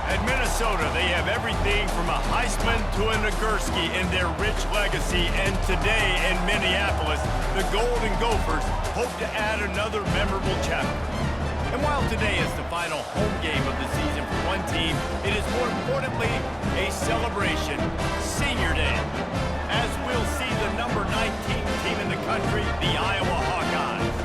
At Minnesota, they have everything from a Heisman to a Nagurski in their rich legacy, and today in Minneapolis, the Golden Gophers hope to add another memorable chapter. And while today is the final home game of the season for one team, it is more importantly a celebration, Senior Day, as we'll see the number 19 team in the country, the Iowa Hawkeyes,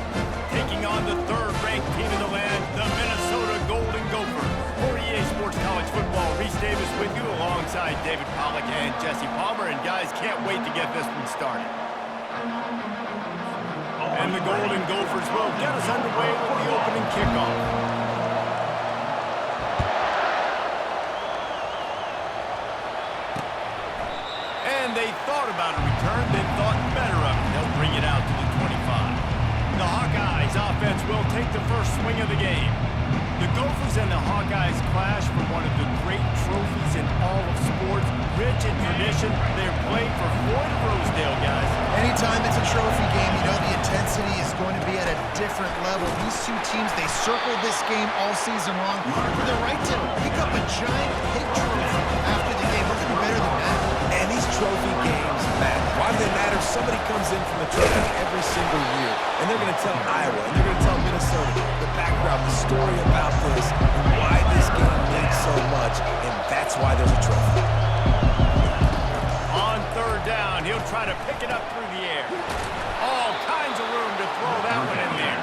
taking on the third-ranked team in the land, the Minnesota Golden Gophers. For EA Sports College Football, Reese Davis with you alongside David Pollack and Jesse Palmer. And guys, can't wait to get this one started. And the Golden Gophers will get us underway with the opening kickoff. And they thought about a return, then thought better of it. They'll bring it out to the 25. The Hawkeyes offense will take the first swing of the game. The Gophers and the Hawkeyes clash for one of the great trophies in all of sports. Rich in tradition, they're playing for Floyd of Rosedale, guys. Anytime it's a trophy game, you know the intensity is going to be at a different level. These two teams, they circled this game all season long for the right to pick up a giant pig trophy after the game. What could be better than that? And these trophy games matter. Why do they matter? Somebody comes in from the trophy every single year, and they're going to tell Iowa, and they're going to tell Minnesota the background, the story about this, and why this game means so much, and that's why there's a trophy. On third down, he'll try to pick it up through the air. All kinds of room to throw that one in there.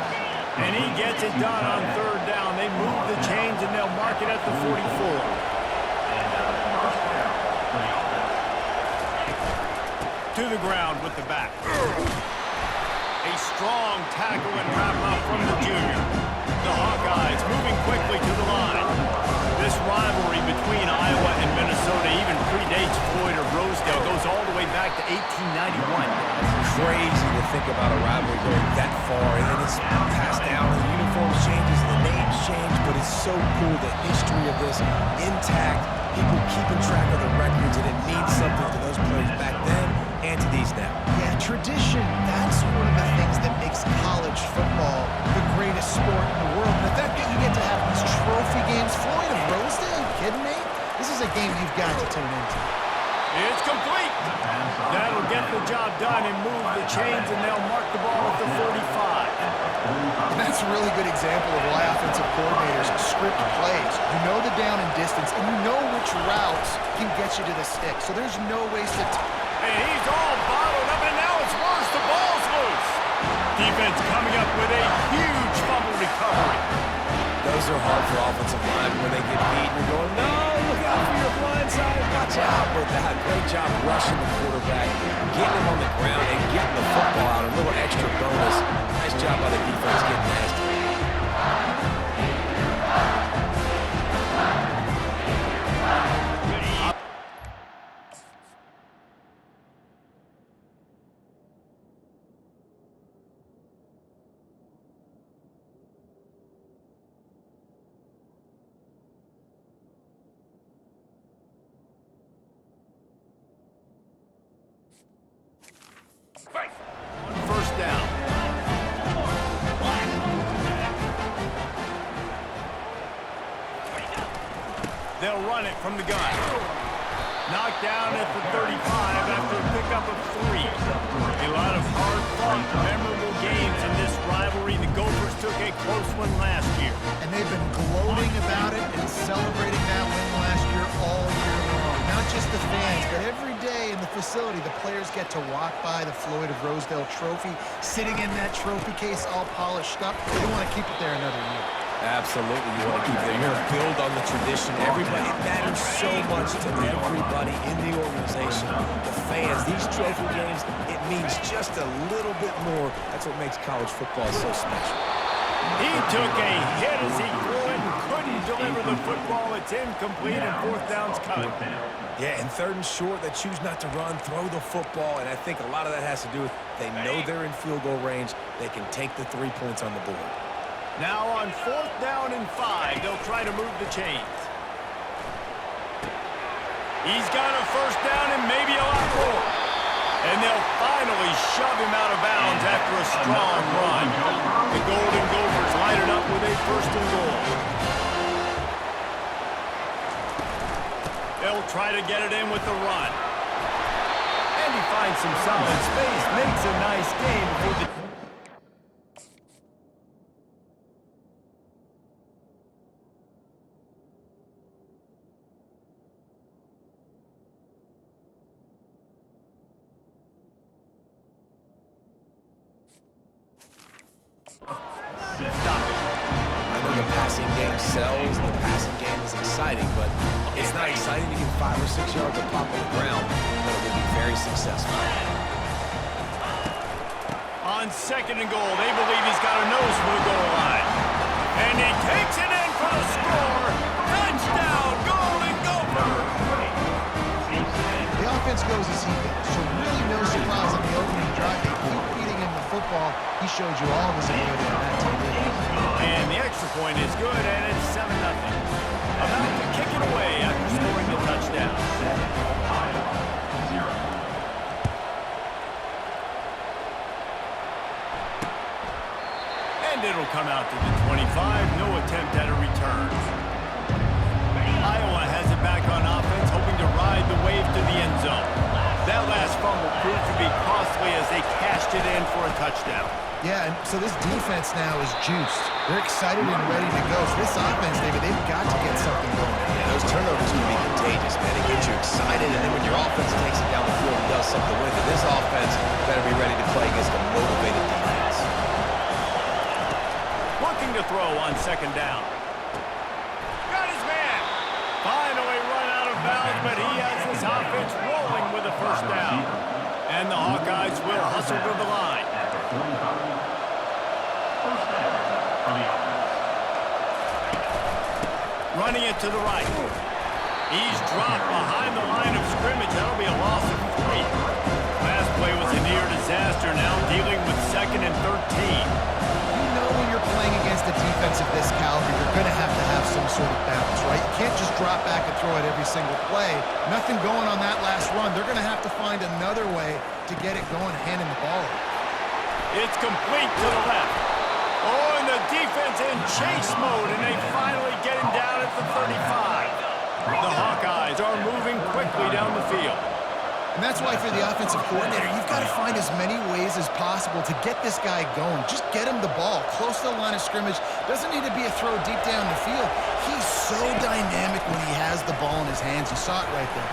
And he gets it done on third down. They move the chains, and they'll mark it at the 44. To the ground with the back. A strong tackle and wrap-up from the junior. The Hawkeyes moving quickly to the line. This rivalry between Iowa and Minnesota even predates Floyd of Rosedale. Goes all the way back to 1891. Crazy to think about a rivalry going that far, and it's passed down, and the uniforms changes, the names change, but it's so cool, the history of this intact, people keeping track of the records, and it means something to those players back then and to these now. Yeah, tradition, that's one of the things that makes college football the greatest sport in the world. And the fact that you get to have these trophy games, Floyd of Rosedale, you kidding me? This is a game you've got to tune into. It's complete. That'll get the job done and move the chains, and they'll mark the ball at the 45. That's a really good example of why offensive coordinators script plays. You know the down and distance, and you know which routes can get you to the stick. So there's no wasted time. And he's all bottled up, and now it's worse. The ball's loose. Defense coming up with a huge fumble recovery. Those are hard for offensive line when they get beat. You're going, no, look out for your blind side. Watch out. But that great job rushing the quarterback, getting him on the ground, and getting the football out. A little extra bonus. Nice job by the defense getting nasty. First down. They'll run it from the gun. Knocked down at the 35 after a pickup of 3. A lot of hard-fought, memorable games in this rivalry. The Gophers took a close one last year. And they've been gloating about it and celebrating that win last year all year long. Not just the fans, but every day in the facility, the players get to walk by the Floyd of Rosedale trophy, sitting in that trophy case all polished up. They want to keep it there another year. Absolutely, you want to keep it. You're going to build on the tradition. Everybody, it matters so much to everybody in the organization. The fans, these trophy games, it means just a little bit more. That's what makes college football so special. He took a hit as he threw it and couldn't deliver the football. It's incomplete, and fourth down's coming. Yeah, and third and short, they choose not to run, throw the football, and I think a lot of that has to do with they know they're in field goal range. They can take the 3 points on the board. Now on fourth down and 5, they'll try to move the chains. He's got a first down and maybe a lot more. And they'll finally shove him out of bounds after a strong run. The Golden Gophers line it up with a first and goal. will try to get it in with the run. And he finds some solid space, makes a nice gain before the... Stop it. I know the passing game sells, the passing game is exciting, but it's not exciting to get 5 or 6 yards of pop on the ground, but it will be very successful. On 2nd and goal, they believe he's got a nose for the goal line. And he takes it in for the score. Touchdown, Golden Gopher! The offense goes as he goes, so really no surprise on the opening drive. They keep feeding him the football. He showed you all of his ability on that TV. And the extra point is good, and it's 7-0. About to kick it away after scoring the touchdown. And it'll come out to the 25. No attempt at a return. Iowa has it back on offense, hoping to ride the wave to the end zone. That last fumble proved to be costly as they cashed it in for a touchdown. Yeah, and so this defense now is juiced. They're excited and ready to go. So this offense, David, they've got to get something going. Yeah, those turnovers can be contagious, man. It gets you excited, and then when your offense takes it down the field and does something with it, this offense better be ready to play against a motivated defense. Looking to throw on 2nd down. Got his man. Finally run out of bounds, but he has his offense rolling with a 1st down. And the Hawkeyes will hustle to the line. Running it to the right. He's dropped behind the line of scrimmage. That'll be a loss of 3. Last play was a near disaster. Now dealing with 2nd and 13. You know when you're playing against a defense of this caliber, you're going to have some sort of balance, right? You can't just drop back and throw it every single play. Nothing going on that last run. They're going to have to find another way to get it going, handing the ball over. It's complete to the left. Oh, and the defense in chase mode, and they finally get him down at the 35. The Hawkeyes are moving quickly down the field. And that's why for the offensive coordinator, you've got to find as many ways as possible to get this guy going. Just get him the ball close to the line of scrimmage. Doesn't need to be a throw deep down the field. He's so dynamic when he has the ball in his hands. You saw it right there.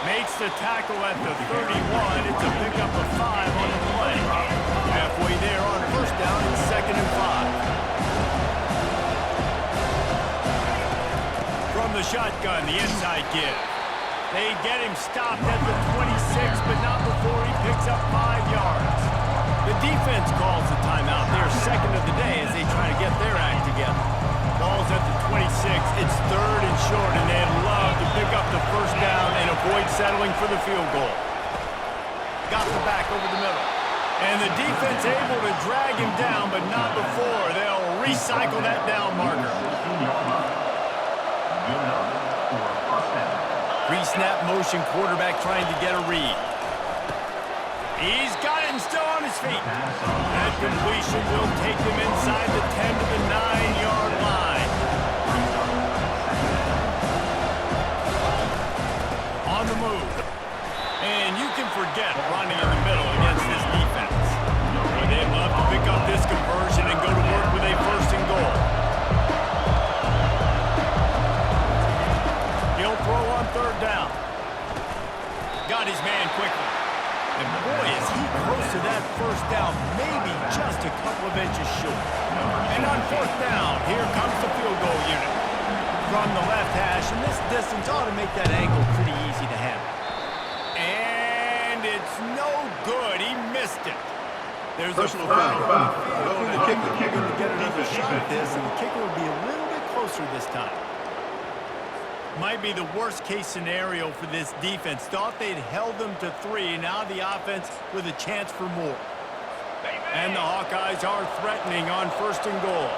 Makes the tackle at the 31. It's a pickup of 5 on the play. Halfway there on 1st down and 2nd and 5. From the shotgun, the inside give. They get him stopped at the 26, but not before he picks up 5 yards. The defense calls the timeout. They're 2nd of the day as they try to get their act together. Ball's at the 26. It's 3rd and short, and they'd love to pick up the 1st down and avoid settling for the field goal. Got the back over the middle. And the defense able to drag him down, but not before they'll recycle that down marker. Pre-snap motion, quarterback trying to get a read. He's got him still on his feet. That completion will take him inside the 10 to the 9-yard line. On the move. And you can forget running in the middle against this defense. But they'd love to pick up this conversion and go to work with a 1st and goal. He'll throw on 3rd down. Got his man quickly. And boy, is he close to that 1st down, maybe just a couple of inches short. And on 4th down, here comes the field goal unit. From the left hash, and this distance ought to make that angle pretty easy to handle. And it's no good. He missed it. There's Personal a foul. Going to get another shot at this, and the kicker will be a little bit closer this time. Might be the worst-case scenario for this defense. Thought they'd held them to 3. Now the offense with a chance for more. And the Hawkeyes are threatening on 1st and goal.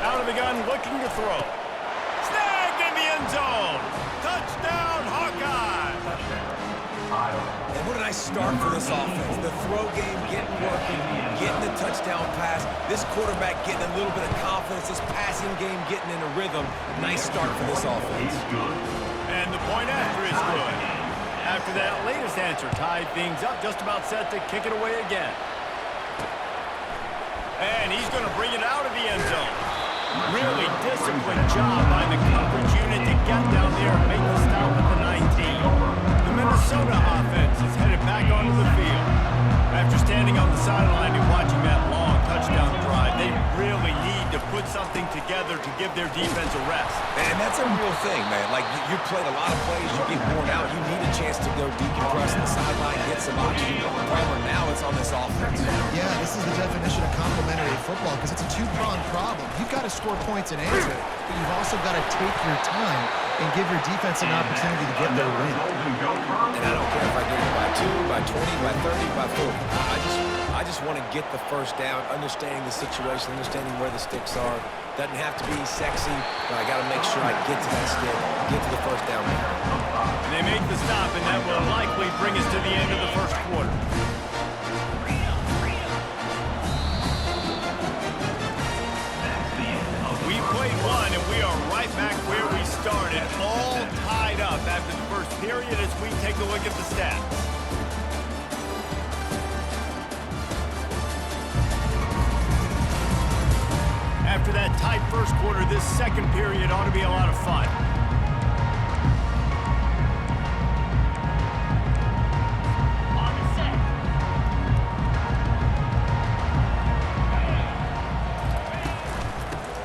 Out of the gun, looking to throw. Snagged in the end zone. Touchdown, Hawkeyes! And what did nice start for this offense. The throw game getting working, getting the touchdown pass. This quarterback getting a little bit of confidence. This passing game getting in a rhythm. Nice start for this offense. And the point after is good. After that latest answer tied things up, just about set to kick it away again. And he's going to bring it out of the end zone. Really disciplined job by the coverage unit to get down there and make the stop at the 19. The Minnesota offense is headed back onto the field. After standing on the sideline and watching that long touchdown drive, they really need to put something together to give their defense a rest. And that's a real thing, man. Like, you played a lot of plays, you get worn out, you need a chance to go decompress on the sideline, get some oxygen. Problem now it's on this offense. Yeah, this is the definition of complementary football because it's a two-pronged problem. You've got to score points and answer, but you've also got to take your time and give your defense an opportunity to get their win. And I don't care if I get it by 2, by 20, by 30, by 40. I just want to get the first down, understanding the situation, understanding where the sticks are. Doesn't have to be sexy, but I got to make sure I get to that stick, get to the first down. They make the stop, and that will likely bring us to the end of the first quarter. We played one, and we are right back where we started, all tied up after the first period as we take a look at the stats. After that tight first quarter, this second period ought to be a lot of fun.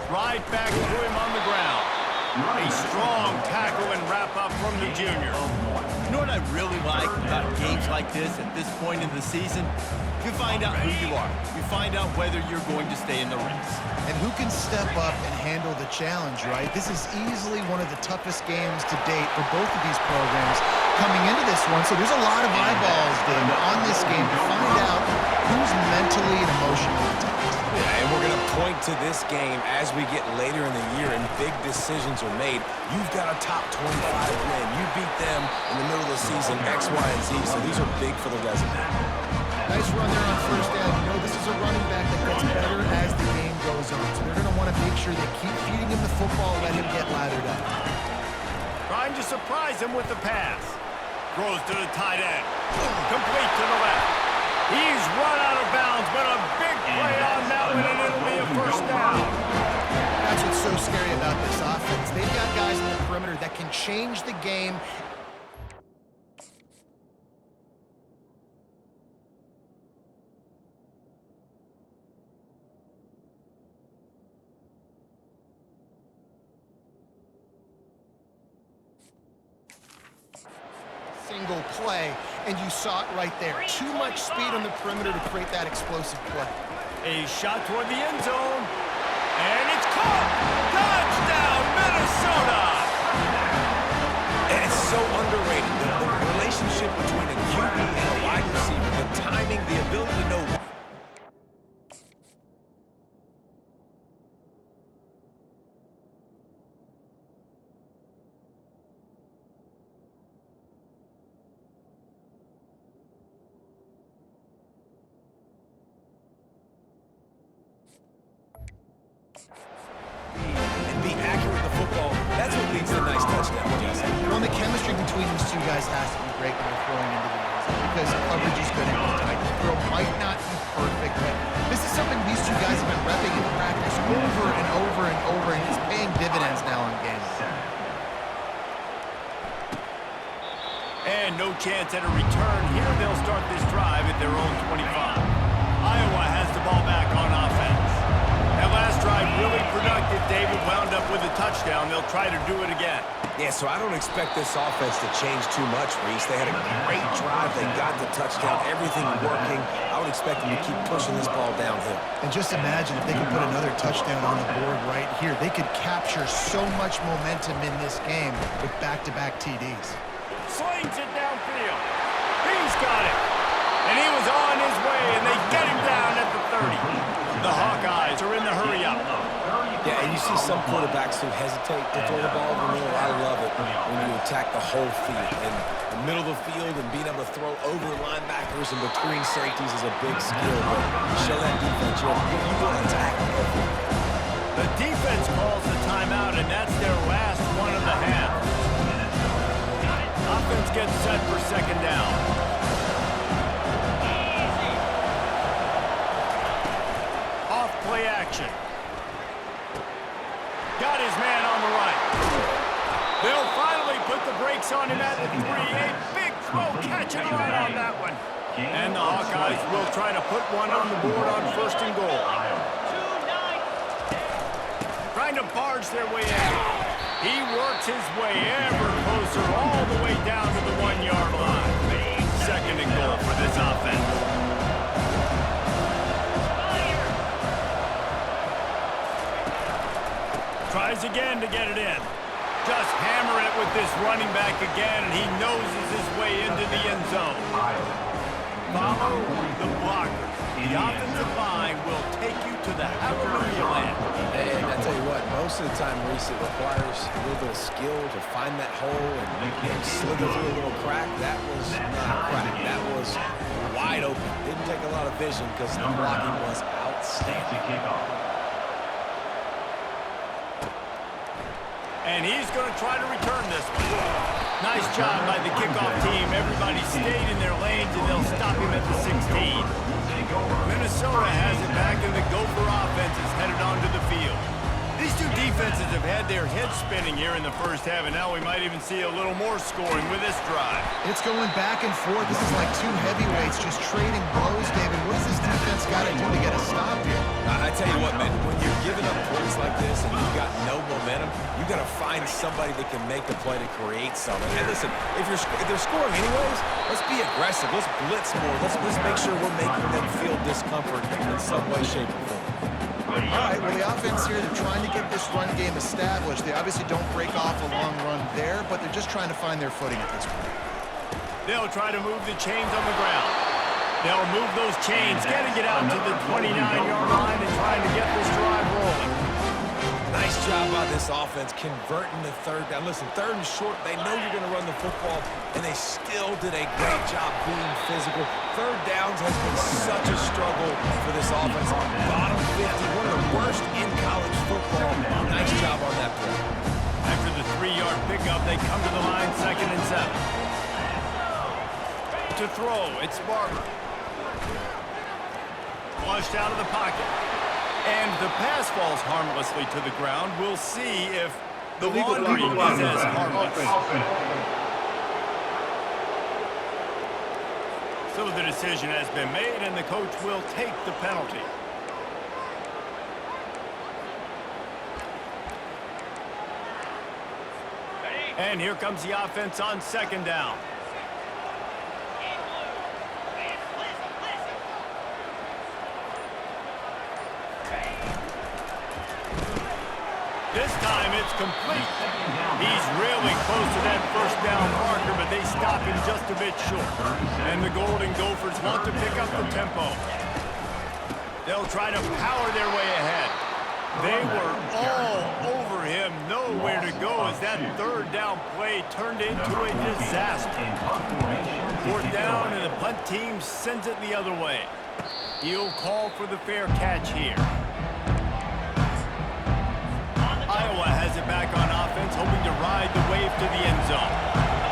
Right back to him on the ground. A strong tackle and wrap up from the junior. You know what I really like about games like this at this point in the season? You find out who you are. You find out whether you're going to stay in the race. And who can step up and handle the challenge, right? This is easily one of the toughest games to date for both of these programs coming into this one. So there's a lot of eyeballs, David, on this game to find out who's mentally and emotionally attacked. Yeah, and we're going to point to this game as we get later in the year and big decisions are made. You've got a top 25 win. You beat them in the middle of the season, X, Y, and Z, so these are big for the resume. Nice run there on first down. You know this is a running back that gets better as the game goes on. So they're going to want to make sure they keep feeding him the football, let him get lathered up. Trying to surprise him with the pass. Throws to the tight end. Complete to the left. He's run out of bounds, but a big play on that one, and it'll be a first down. That's what's so scary about this offense. They've got guys in the perimeter that can change the game. Single play, and you saw it right there. Too much speed on the perimeter to create that explosive play. A shot toward the end zone, and it's caught! Touchdown, Minnesota! And it's so underrated. The relationship between a QB and a wide receiver, the timing, the ability to know. And be accurate with the football. That's what leads to a nice touchdown, Jesse. Well, the chemistry between these two guys has to be great when they're throwing into the end zone because coverage is going to be tight. The throw might not be perfect, but this is something these two guys have been repping in practice over and over and over, and it's paying dividends now in games. And no chance at a return here. They'll start this drive at their own 25. Iowa has the ball back on offense. That last drive really productive. David wound up with a touchdown. They'll try to do it again. Yeah, so I don't expect this offense to change too much, Reese. They had a great drive. They got the touchdown. Everything working. I would expect them to keep pushing this ball downhill. And just imagine if they could put another touchdown on the board right here. They could capture so much momentum in this game with back-to-back TDs. Slings it downfield. He's got it. And he was on his way, and they get him down at the 30. The Hawkeyes are in the hurry-up. Yeah, and you see some quarterbacks who hesitate to throw the ball over the middle. I love it when you attack the whole field. And the middle of the field and being able to throw over linebackers and between safeties is a big skill. But show that defense, you want to attack everything. The defense calls the timeout, and that's their last one of the half. Offense gets set for second down. Off play action. Got his man on the right. They'll finally put the brakes on him at the 3. A big throw, catching right on that one. And the Hawkeyes will try to put one on the board on 1st and goal. Trying to barge their way in. He works his way ever closer all the way down to the 1-yard line. 2nd and goal for this offense. Tries again to get it in. Just hammer it with this running back again, and he noses his way into the end zone. Follow the blockers. The offensive line will take you to the hallelujah land. And I tell you what, most of the time, Reese, it requires a little bit of skill to find that hole and slither through a little crack. That was not a crack. That was wide open. Didn't take a lot of vision because the blocking was outstanding. And he's going to try to return this one. Nice job by the kickoff team. Everybody stayed in their lanes, and they'll stop him at the 16. Minnesota has it back, and the Gopher offense is headed onto the field. These two defenses have had their heads spinning here in the first half, and now we might even see a little more scoring with this drive. It's going back and forth. This is like two heavyweights just trading blows, David. What does this defense got to do to get a stop here? I tell you what, man, when you're giving up points like this and you've got no momentum, you got to find somebody that can make the play to create something. And listen, if they're scoring anyways, let's be aggressive. Let's blitz more. Let's make sure we're making them feel discomfort in some way, shape, or form. All right, well, the offense here, they're trying to get this run game established. They obviously don't break off a long run there, but they're just trying to find their footing at this point. They'll try to move the chains on the ground. They'll move those chains, getting it out to the 29-yard line and trying to get this drive rolling. Nice job by this offense converting the 3rd down. Listen, 3rd and short, they know you're going to run the football, and they still did a great job being physical. 3rd downs has been such a struggle for this offense. Bottom 50, one of the worst in college football. Nice job on that play. After the 3-yard pickup, they come to the line 2nd and 7. To throw, it's Barber. Flushed out of the pocket. And the pass falls harmlessly to the ground. We'll see if the laundry is as harmless. So the decision has been made, and the coach will take the penalty. And here comes the offense on 2nd down. This time it's complete. He's really close to that 1st down marker, but they stop him just a bit short. And the Golden Gophers want to pick up the tempo. They'll try to power their way ahead. They were all over him, nowhere to go as that 3rd down play turned into a disaster. 4th down, and the punt team sends it the other way. He'll call for the fair catch here. Iowa has it back on offense, hoping to ride the wave to the end zone.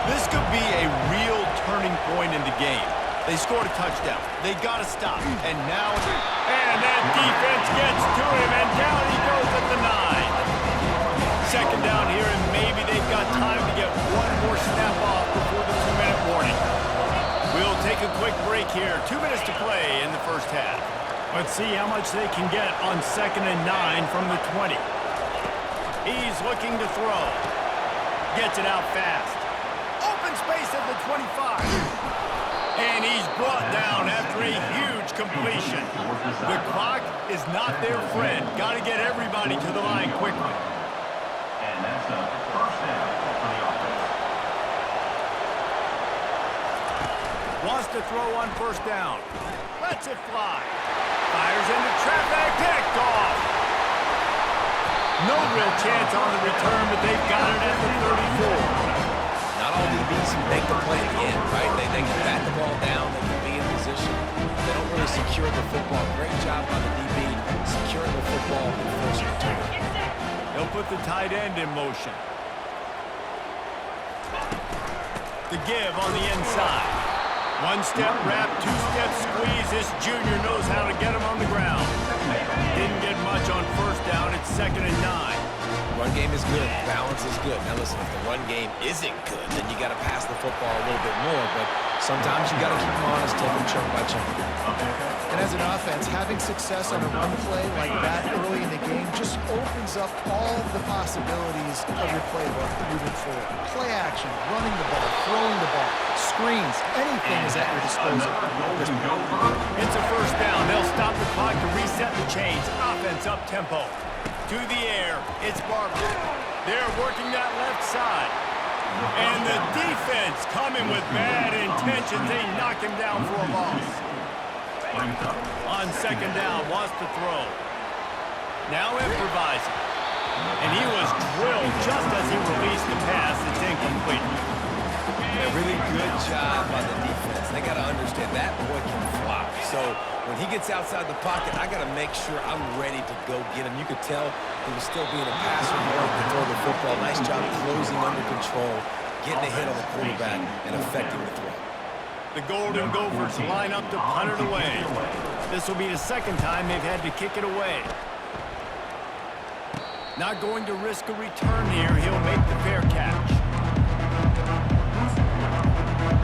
This could be a real turning point in the game. They scored a touchdown. They got to stop. And now, and that defense gets to him, and down he goes at the 9. 2nd down here, and maybe they've got time to get one more snap off before the 2-minute warning. We'll take a quick break here. 2 minutes to play in the first half. Let's see how much they can get on 2nd and 9 from the 20. He's looking to throw. Gets it out fast. Open space at the 25. And he's brought down after a huge completion. The clock is not their friend. Got to get everybody to the line quickly. And that's a 1st down for the offense. Wants to throw on 1st down. Lets it fly. Fires into traffic. Picked off. No real chance on the return, but they've got it at the 34. Not all DBs make the play at the end, right? They can bat the ball down, they can be in position. They don't really secure the football. Great job by the DB securing the football and forcing the turnover. They'll put the tight end in motion. The give on the inside. One-step wrap, two-step squeeze. This junior knows how to get him on the ground. Didn't get much on first down. It's 2nd and 9. Run game is good. Balance is good. Now listen, if the run game isn't good, then you got to pass the football a little bit more. But sometimes you got to keep them honest, take them chunk by chunk. And as an offense, having success on a run play like that early in the game just opens up all of the possibilities of your playbook moving forward. Play action, running the ball, throwing the ball, screens, anything is at your disposal. It's a first down. They'll stop the clock to reset the chains. Offense up tempo. To the air, it's Barber. They're working that left side. And the defense coming with bad intentions. They knock him down for a loss. On 2nd down, wants to throw. Now improvising. And he was drilled just as he released the pass. It's incomplete. A really good job by the defense. They got to understand that boy can fly. So when he gets outside the pocket, I got to make sure I'm ready to go get him. You could tell he was still being a passer, wanting to throw the football. Nice job closing under control, getting a hit on the quarterback, and affecting the throw. The Golden Gophers line up to punt it away. This will be the 2nd time they've had to kick it away. Not going to risk a return here. He'll make the fair catch.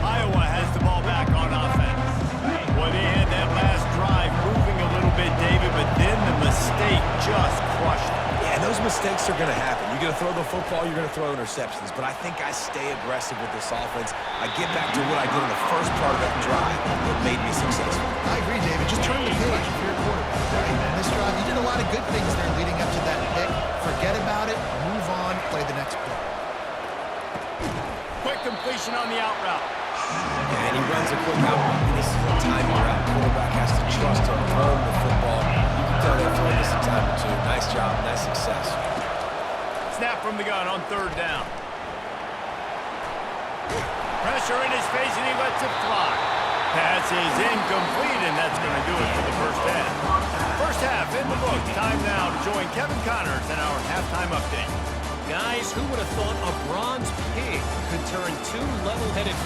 Iowa has the ball back on offense. Well, they had that last drive moving a little bit, David, but then the mistake just crushed them. Yeah, and those mistakes are going to happen. You're going to throw the football, you're going to throw interceptions. But I think I stay aggressive with this offense. I get back to what I did in the first part of that drive that made me successful. I agree, David. Just turn the page if you're a quarterback, right? In this drive, you did a lot of good things there leading up to that pick. Forget about it, move on, play the next play. Quick completion on the out route. And he runs a quick out. This is a timing route. Quarterback has to trust him, home the football. You can tell they're throwing this a time or two. Nice job, nice success. Snap from the gun on 3rd down. Pressure in his face, and he lets it fly. Pass is incomplete, and that's going to do it for the first half. First half in the books. Time now to join Kevin Connors in our halftime update. Guys, who would have thought a bronze pig could turn two level-headed